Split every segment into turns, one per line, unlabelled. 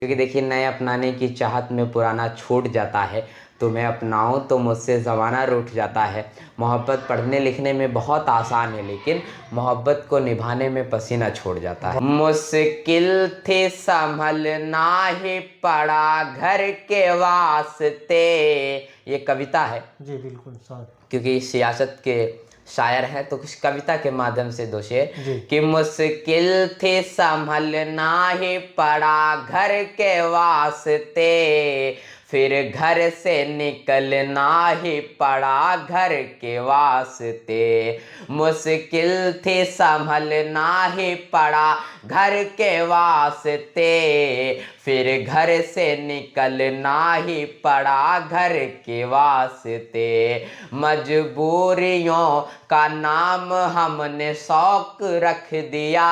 क्योंकि देखिए नए अपनाने की चाहत में पुराना छूट जाता है। तो मैं अपनाऊं तो मुझसे ज़माना रूठ जाता है। मोहब्बत पढ़ने लिखने में बहुत आसान है, लेकिन मोहब्बत को निभाने में पसीना छोड़ जाता है। मुश्किल थी संभलना ही पड़ा घर के वास्ते। ये कविता है
जी बिल्कुल सर।
क्योंकि सियासत के शायर हैं तो कुछ कविता के माध्यम से दो शेर
जी।
कि मुश्किल थी संभलना ही पड़ा घर के वास्ते, फिर घर से निकलना ही पड़ा घर के वास्ते। मुश्किल थी संभलना ही पड़ा घर के वास्ते, फिर घर से निकलना ही पड़ा घर के वास्ते। मजबूरियों का नाम हमने शौक रख दिया,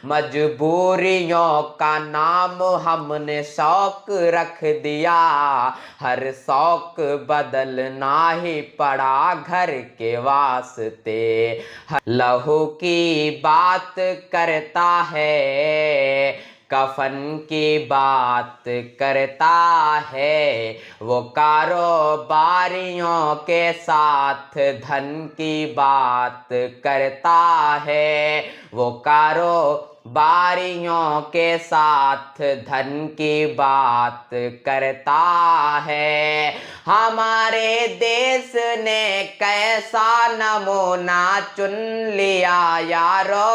मजबूरियों का नाम हमने शौक रख दिया, हर शौक बदलना ही पड़ा घर के वास्ते। लहू की बात करता है, कफन की बात करता है, वो कारोबारियों के साथ धन की बात करता है, वो कारोबारियों के साथ धन की बात करता है। हमारे देश ने कैसा नमूना चुन लिया यारो,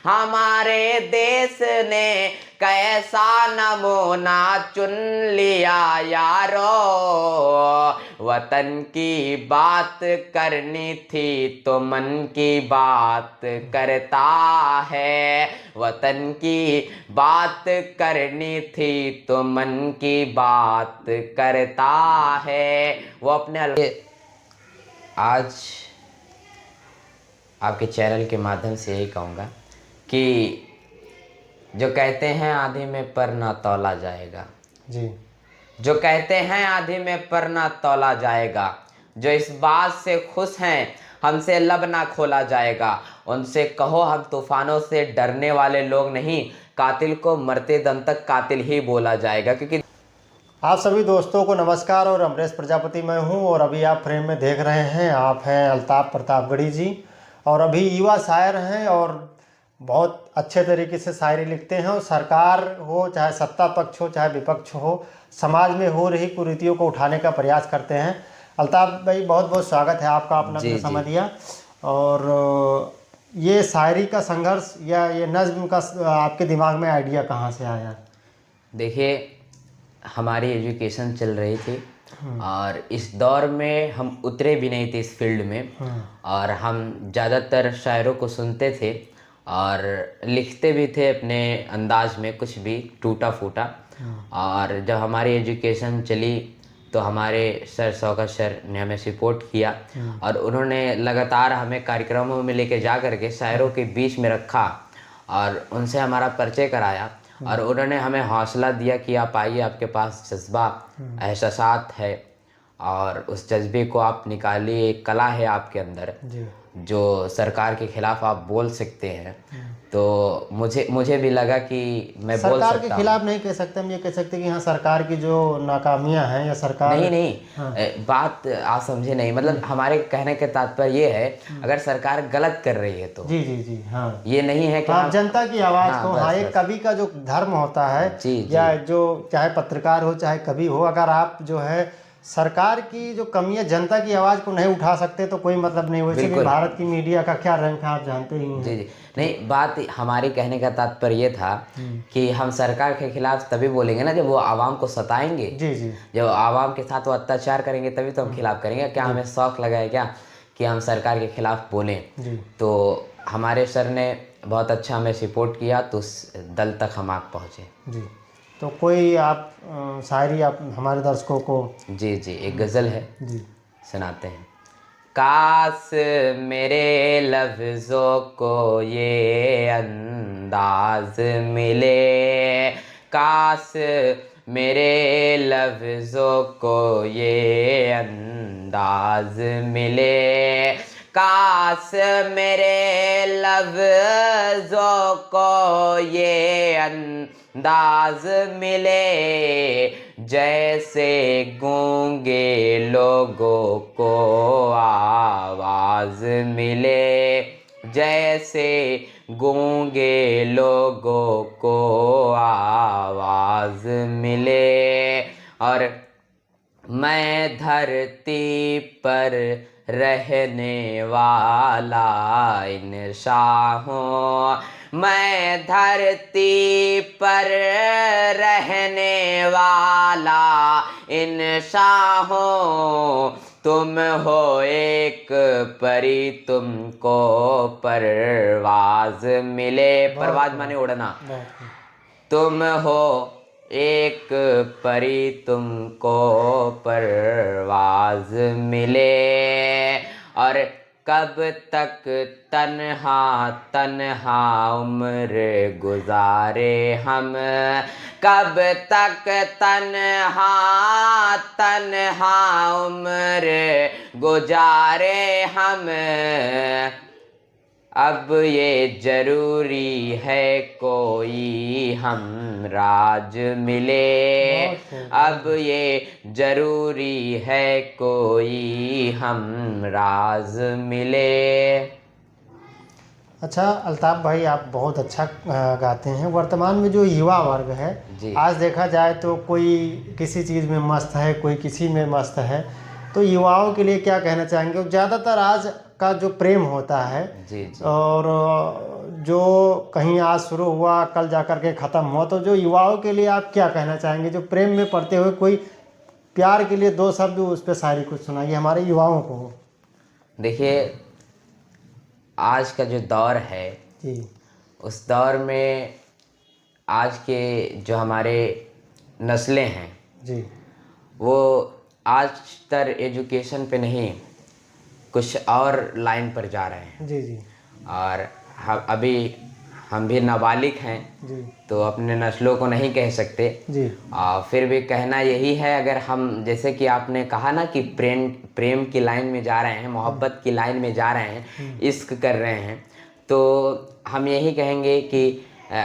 हमारे देश ने कैसा नमूना चुन लिया यारो। वतन की बात करनी थी तो मन की बात करता है, वतन की बात करनी थी तो मन की बात करता है। वो अपने आज आपके चैनल के माध्यम से यही कहूँगा कि जो कहते हैं आधी में पर ना तौला जाएगा,
जी।
जो कहते हैं आधी में पर ना तौला जाएगा, जो इस बात से खुश हैं हमसे लब ना खोला जाएगा, उनसे कहो हम तूफानों से डरने वाले लोग नहीं, कातिल को मरते दम तक कातिल ही बोला जाएगा। क्योंकि
आप सभी दोस्तों को नमस्कार और अमरेश प्रजापति मैं हूं, और अभी आप फ्रेम में देख रहे हैं, आप हैं अल्ताफ प्रतापगढ़ी जी, और अभी युवा शायर हैं और बहुत अच्छे तरीके से शायरी लिखते हैं। और सरकार हो चाहे सत्ता पक्ष हो चाहे विपक्ष हो, समाज में हो रही कुरीतियों को उठाने का प्रयास करते हैं। अल्ताफ भाई बहुत बहुत स्वागत है आपका, अपना
जी
अपना समय दिया। और ये शायरी का संघर्ष या ये नज्म का आपके दिमाग में आइडिया कहाँ से आया?
देखिए हमारी एजुकेशन चल रही थी और इस दौर में हम उतरे भी नहीं थे इस फील्ड में, और हम ज़्यादातर शायरों को सुनते थे और लिखते भी थे अपने अंदाज में, कुछ भी टूटा फूटा। और जब हमारी एजुकेशन चली तो हमारे सर शौकत सर ने हमें सपोर्ट किया और उन्होंने लगातार हमें कार्यक्रमों में लेके जा करके शायरों के बीच में रखा और उनसे हमारा परिचय कराया। और उन्होंने हमें हौसला दिया कि आप आइए, आपके पास जज्बा एहसासात है और उस जज्बे को आप निकालिए, एक कला है आपके अंदर
जी।
जो सरकार के खिलाफ आप बोल सकते हैं। तो मुझे भी लगा कि मैं बोल
सरकार
सकता
के
हूँ।
खिलाफ नहीं कह सकते, हम ये कह सकते कि हाँ सरकार की जो नाकामियां हैं या सरकार
नहीं
हाँ।
बात आप समझे नहीं, मतलब हमारे कहने का तात्पर्य ये है अगर सरकार गलत कर रही है तो
जी जी जी हाँ,
ये नहीं है कि
आप जनता की आवाज़
हाँ,
को,
बस,
हाँ, एक
बस।
कवि का जो धर्म होता है
जी
या
जी
जो चाहे पत्रकार हो चाहे कवि हो, अगर आप जो है सरकार की जो कमियां, जनता की आवाज़ को नहीं उठा सकते तो कोई मतलब नहीं। वैसे भी
बिल्कुल।
भारत की मीडिया का क्या रैंक है आप जानते ही हैं।
जी जी नहीं, बात हमारी कहने का तात्पर्य ये था कि हम सरकार के खिलाफ तभी बोलेंगे ना जब वो आवाम को सताएंगे,
जी जी
जब आवाम के साथ वो अत्याचार करेंगे तभी तो हम खिलाफ करेंगे। क्या हमें शौक लगा है क्या कि हम सरकार के खिलाफ बोलें?
जी
तो हमारे सर ने बहुत अच्छा हमें सपोर्ट किया तो उस दल तक हम आग पहुँचे।
जी। तो कोई आप शायरी आप हमारे दर्शकों को?
जी जी एक गज़ल है,
जी
सुनाते हैं। काश मेरे लफ्ज़ों को ये अंदाज मिले, काश मेरे लफ्ज़ों को ये अंदाज मिले, काश मेरे लफ्ज़ों को ये दाज मिले, जैसे गूंगे लोगों को आवाज मिले, जैसे गूंगे लोगों को आवाज मिले। और मैं धरती पर रहने वाला इंसान हूँ, मैं धरती पर रहने वाला इंसान हूँ। तुम हो एक परी, तुमको परवाज मिले। परवाज माने उड़ना। तुम हो एक परी, तुमको परवाज मिले। और कब तक तन्हा तन्हा उम्र गुजारे हम, कब तक तन्हा तन्हा उम्र गुजारे हम। अब ये जरूरी है कोई हम राज मिले, अब ये जरूरी है कोई हम राज मिले।
अच्छा अल्ताफ भाई, आप बहुत अच्छा गाते हैं। वर्तमान में जो युवा वर्ग है
जी।
आज देखा जाए तो कोई किसी चीज़ में मस्त है, कोई किसी में मस्त है, तो युवाओं के लिए क्या कहना चाहेंगे? ज़्यादातर आज का जो प्रेम होता है
जी जी।
और जो कहीं आज शुरू हुआ कल जाकर के ख़त्म हुआ, तो जो युवाओं के लिए आप क्या कहना चाहेंगे? जो प्रेम में पड़ते हुए कोई प्यार के लिए दो शब्द उस पर शायरी कुछ सुनाइए हमारे युवाओं को।
देखिए, आज का जो दौर है
जी।
उस दौर में आज के जो हमारे नस्लें हैं
जी।
वो आज तर एजुकेशन पे नहीं कुछ और लाइन पर जा रहे हैं।
जी जी।
और हम भी नाबालिग हैं
जी
तो अपने नस्लों को नहीं कह सकते
जी।
फिर भी कहना यही है, अगर हम जैसे कि आपने कहा ना कि प्रेम की लाइन में जा रहे हैं, मोहब्बत की लाइन में जा रहे हैं, इश्क कर रहे हैं, तो हम यही कहेंगे कि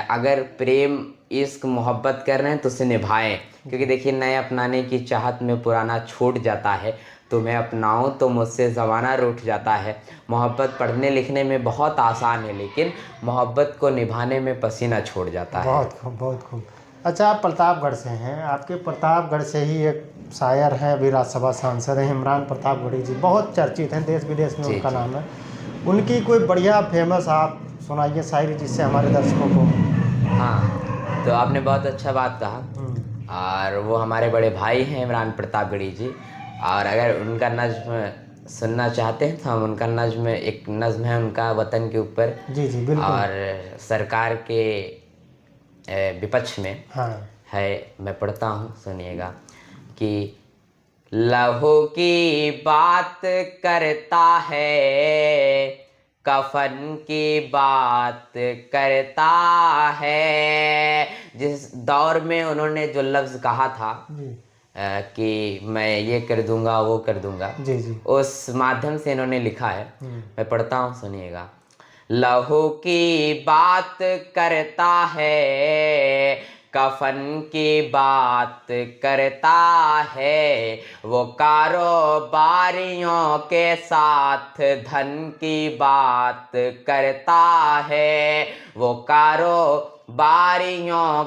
अगर प्रेम इश्क मोहब्बत कर रहे हैं तो उसे निभाएं। क्योंकि देखिए, नए अपनाने की चाहत में पुराना छूट जाता है, तो मैं अपनाऊं तो मुझसे ज़माना रूठ जाता है। मोहब्बत पढ़ने लिखने में बहुत आसान है, लेकिन मोहब्बत को निभाने में पसीना छोड़ जाता है।
बहुत खूब, बहुत खूब। अच्छा, आप प्रतापगढ़ से हैं, आपके प्रतापगढ़ से ही एक शायर हैं, अभी राज्यसभा सांसद हैं, इमरान प्रतापगढ़ी जी, बहुत चर्चित हैं, देश विदेश में
जी,
उनका
जी।
नाम है। उनकी कोई बढ़िया फेमस आप सुनाइए शायरी, जिससे हमारे दर्शकों को।
हाँ, तो आपने बहुत अच्छा बात कहा। और वो हमारे बड़े भाई हैं इमरान प्रतापगढ़ी जी, और अगर उनका नज़्म सुनना चाहते हैं तो हम उनका एक नज़्म है उनका वतन के ऊपर।
जी जी बिल्कुल।
और सरकार के विपक्ष में
हाँ।
है, मैं पढ़ता हूँ, सुनिएगा कि लहू की बात करता है, कफन की बात करता है। जिस दौर में उन्होंने जो लफ्ज़ कहा था
जी
कि मैं ये कर दूंगा वो कर दूंगा,
जी जी।
उस माध्यम से इन्होंने लिखा है। मैं पढ़ता हूँ, सुनिएगा। लहू की बात करता है, कफन की बात करता है, वो कारोबारियों के साथ धन की बात करता है, वो कारोबारियों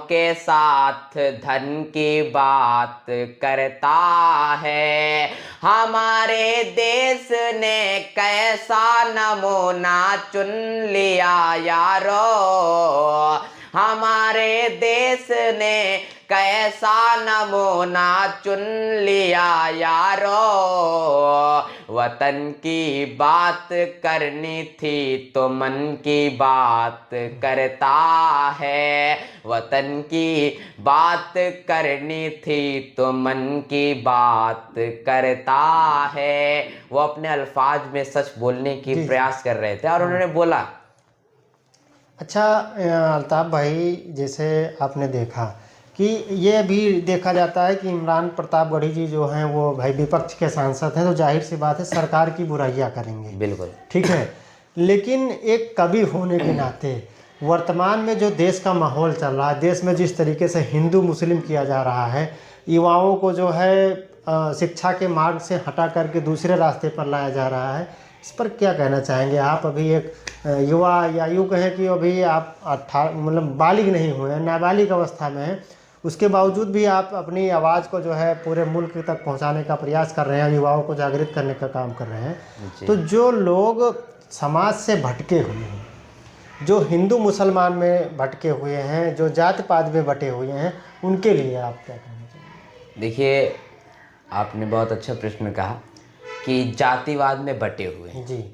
के साथ धन की बात करता है। हमारे देश ने कैसा नमूना चुन लिया यारो, हमारे देश ने कैसा नमूना चुन लिया यारो। वतन की बात करनी थी तो मन की बात करता है, वतन की बात करनी थी तो मन की बात करता है। वो अपने अल्फाज में सच बोलने की प्रयास कर रहे थे और उन्होंने बोला।
अच्छा अल्ताफ भाई, जैसे आपने देखा कि ये भी देखा जाता है कि इमरान प्रतापगढ़ी जी जो हैं वो भाई विपक्ष के सांसद हैं, तो जाहिर सी बात है सरकार की बुराइयां करेंगे,
बिल्कुल
ठीक है। लेकिन एक कवि होने के नाते वर्तमान में जो देश का माहौल चल रहा है, देश में जिस तरीके से हिंदू मुस्लिम किया जा रहा है, युवाओं को जो है शिक्षा के मार्ग से हटा करके दूसरे रास्ते पर लाया जा रहा है, इस पर क्या कहना चाहेंगे आप? अभी एक युवा, या यूँ कहें कि अभी आप मतलब बालिग नहीं हुए हैं, नाबालिग अवस्था में हैं, उसके बावजूद भी आप अपनी आवाज़ को जो है पूरे मुल्क तक पहुंचाने का प्रयास कर रहे हैं, युवाओं को जागृत करने का काम कर रहे हैं। तो जो लोग समाज से भटके हुए हैं, जो हिंदू मुसलमान में भटके हुए हैं, जो जात पात में बटे हुए हैं, उनके लिए आप क्या कहना चाहेंगे?
देखिए, आपने बहुत अच्छा प्रश्न कहा कि जातिवाद में बटे हुए हैं
जी।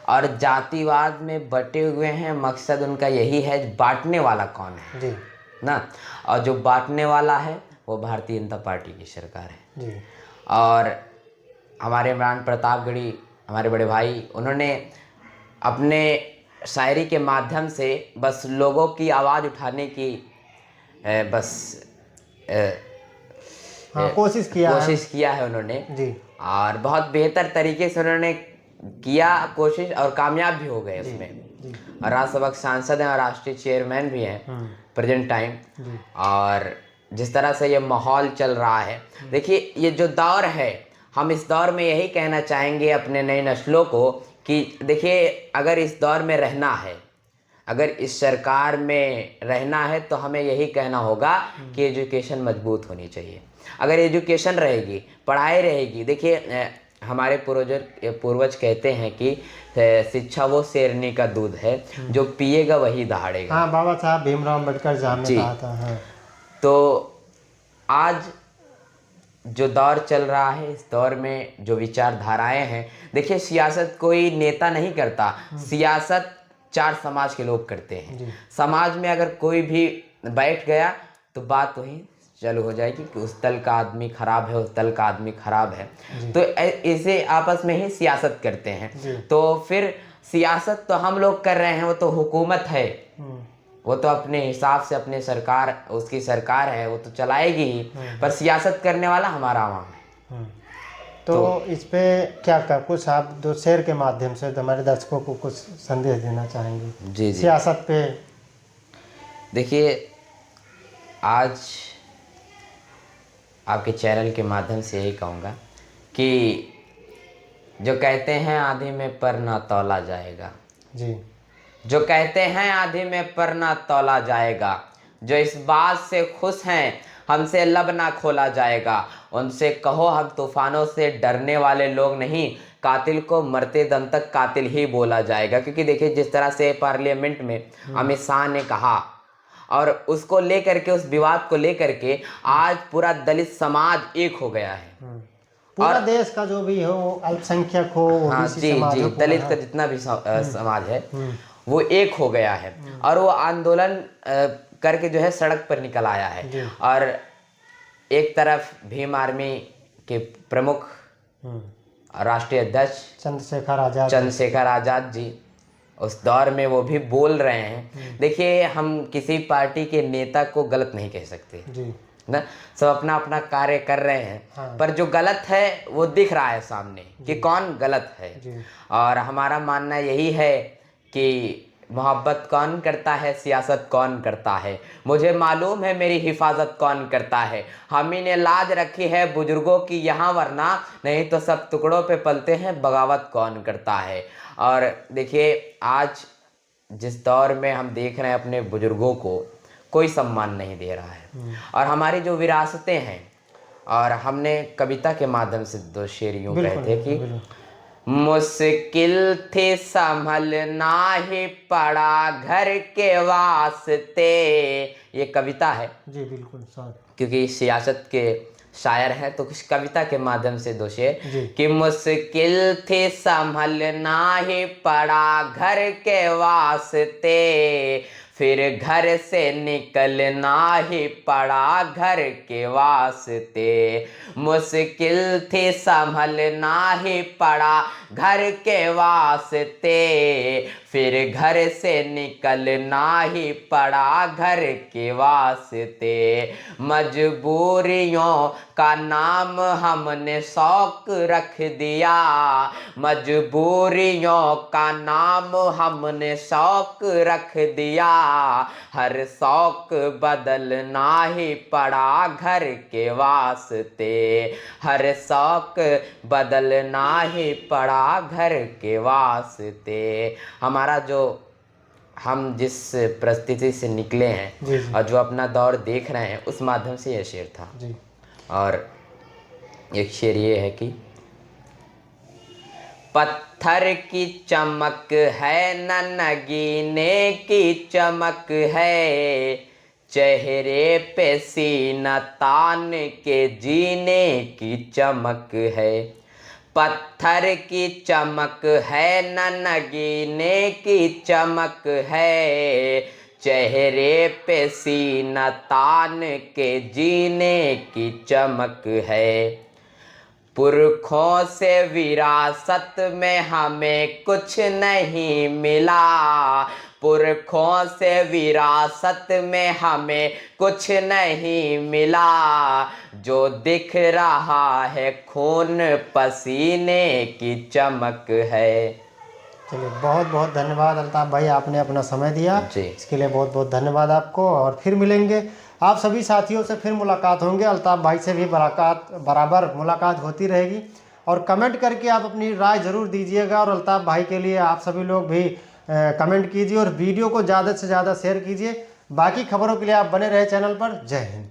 और जातिवाद में बटे हुए हैं, मकसद उनका यही है, बांटने वाला कौन है
जी
ना। और जो बांटने वाला है वो भारतीय जनता पार्टी की सरकार है।
जी।
और हमारे इमरान प्रतापगढ़ी, हमारे बड़े भाई, उन्होंने अपने शायरी के माध्यम से बस लोगों की आवाज़ उठाने की बस
कोशिश
किया है उन्होंने
जी।
और बहुत बेहतर तरीके से उन्होंने किया कोशिश और कामयाब भी हो गए उसमें।
जी।
और राज्यसभा के सांसद हैं और राष्ट्रीय चेयरमैन भी हैं प्रेजेंट टाइम। और जिस तरह से ये माहौल चल रहा है, देखिए ये जो दौर है, हम इस दौर में यही कहना चाहेंगे अपने नई नस्लों को कि देखिए, अगर इस दौर में रहना है, अगर इस सरकार में रहना है, तो हमें यही कहना होगा कि एजुकेशन मजबूत होनी चाहिए। अगर एजुकेशन रहेगी, पढ़ाई रहेगी, देखिए हमारे पूर्वज कहते हैं कि शिक्षा वो शेरनी का दूध है, जो पिएगा वही दहाड़ेगा।
हाँ, बाबा साहब भीमराव अम्बेडकर साहब ने कहा था। हाँ।
तो आज जो दौर चल रहा है, इस दौर में जो विचारधाराएं हैं, देखिए सियासत कोई नेता नहीं करता, सियासत चार समाज के लोग करते हैं। समाज में अगर कोई भी बैठ गया तो बात वही चालू हो जाएगी कि उस दल का आदमी खराब है, उस दल का आदमी खराब है। तो इसे आपस में ही सियासत करते हैं। तो फिर सियासत तो हम लोग कर रहे हैं, वो तो हुकूमत है, वो तो अपने हिसाब से अपने सरकार, उसकी सरकार है, वो तो चलाएगी ही, पर सियासत करने वाला हमारा आवाम है।
तो इस पे क्या कर कुछ आप दो शेर के माध्यम से हमारे दर्शकों को कुछ संदेश देना चाहेंगे?
जी।
सियासत पे
देखिए, आज आपके चैनल के माध्यम से यही कहूँगा कि जो कहते हैं आंधी में पर ना तौला जाएगा,
जी,
जो कहते हैं आंधी में पर ना तौला जाएगा, जो इस बात से खुश हैं हमसे लब ना खोला जाएगा, उनसे कहो हम तूफानों से डरने वाले लोग नहीं, कातिल को मरते दम तक कातिल ही बोला जाएगा। क्योंकि देखिए, जिस तरह से पार्लियामेंट में अमित शाह ने कहा, और उसको लेकर के, उस विवाद को लेकर के आज पूरा दलित समाज एक हो गया है।
पूरा देश का जो भी हो, अल्पसंख्यक हो, ओबीसी समाज हो,
दलित का जितना भी समाज है वो एक हो गया है। और वो आंदोलन करके जो है सड़क पर निकल आया है। और एक तरफ भीम आर्मी के प्रमुख राष्ट्रीय अध्यक्ष चंद्रशेखर आज़ाद जी, उस दौर में वो भी बोल रहे हैं। देखिए, हम किसी पार्टी के नेता को गलत नहीं कह सकते ना, सब अपना अपना कार्य कर रहे हैं।
हाँ।
पर जो गलत है वो दिख रहा है सामने कि कौन गलत है। और हमारा मानना यही है कि मोहब्बत कौन करता है, सियासत कौन करता है, मुझे मालूम है मेरी हिफाजत कौन करता है, हम ही ने लाज रखी है बुजुर्गों की यहाँ, वरना नहीं तो सब टुकड़ों पे पलते हैं, बगावत कौन करता है। और देखिए, आज जिस दौर में हम देख रहे हैं अपने बुजुर्गों को कोई सम्मान नहीं दे रहा है। और हमारी जो विरासतें हैं, और हमने कविता के माध्यम से दो शेर यूं कहते कि मुश्किल थी संभलना ही पड़ा घर के वास्ते, ये कविता है
जी। बिल्कुल सर,
क्योंकि सियासत के शायर हैं, तो कुछ कविता के माध्यम से दो शेर कि मुश्किल थी संभलना ही पड़ा घर के वास्ते, फिर घर से निकलना ही पड़ा घर के वास्ते, मुश्किल थी संभलना ही पड़ा घर के वास्ते, फिर घर से निकलना ही पड़ा घर के वास्ते। मजबूरियों का नाम हमने शौक रख दिया, मजबूरियों का नाम हमने शौक रख दिया। हर शौक बदलना ही पड़ा घर के वास्ते, हर शौक बदलना ही पड़ा घर के वास्ते। हमारा जो हम जिस परिस्थिति से निकले हैं
जी जी
और जो अपना दौर देख रहे हैं, उस माध्यम से यह शेर था।
जी।
और एक शेर ये है कि पत्थर की चमक है न नगीने की चमक है, चेहरे पे सीना तान के जीने की चमक है। पत्थर की चमक है न नगीने की चमक है, चेहरे पे सीना तान के जीने की चमक है। पुरखों से विरासत में हमें कुछ नहीं मिला, पुरखों से विरासत में हमें कुछ नहीं मिला, जो दिख रहा है खून पसीने की चमक है।
चलिए, बहुत बहुत धन्यवाद अल्ताफ भाई, आपने अपना समय दिया
जी।
इसके लिए बहुत बहुत धन्यवाद आपको। और फिर मिलेंगे, आप सभी साथियों से फिर मुलाकात होंगे। अल्ताफ भाई से भी बराबर मुलाकात होती रहेगी। और कमेंट करके आप अपनी राय ज़रूर दीजिएगा। और अल्ताफ भाई के लिए आप सभी लोग भी कमेंट कीजिए और वीडियो को ज़्यादा से ज़्यादा शेयर कीजिए। बाकी खबरों के लिए आप बने रहे चैनल पर। जय हिंद।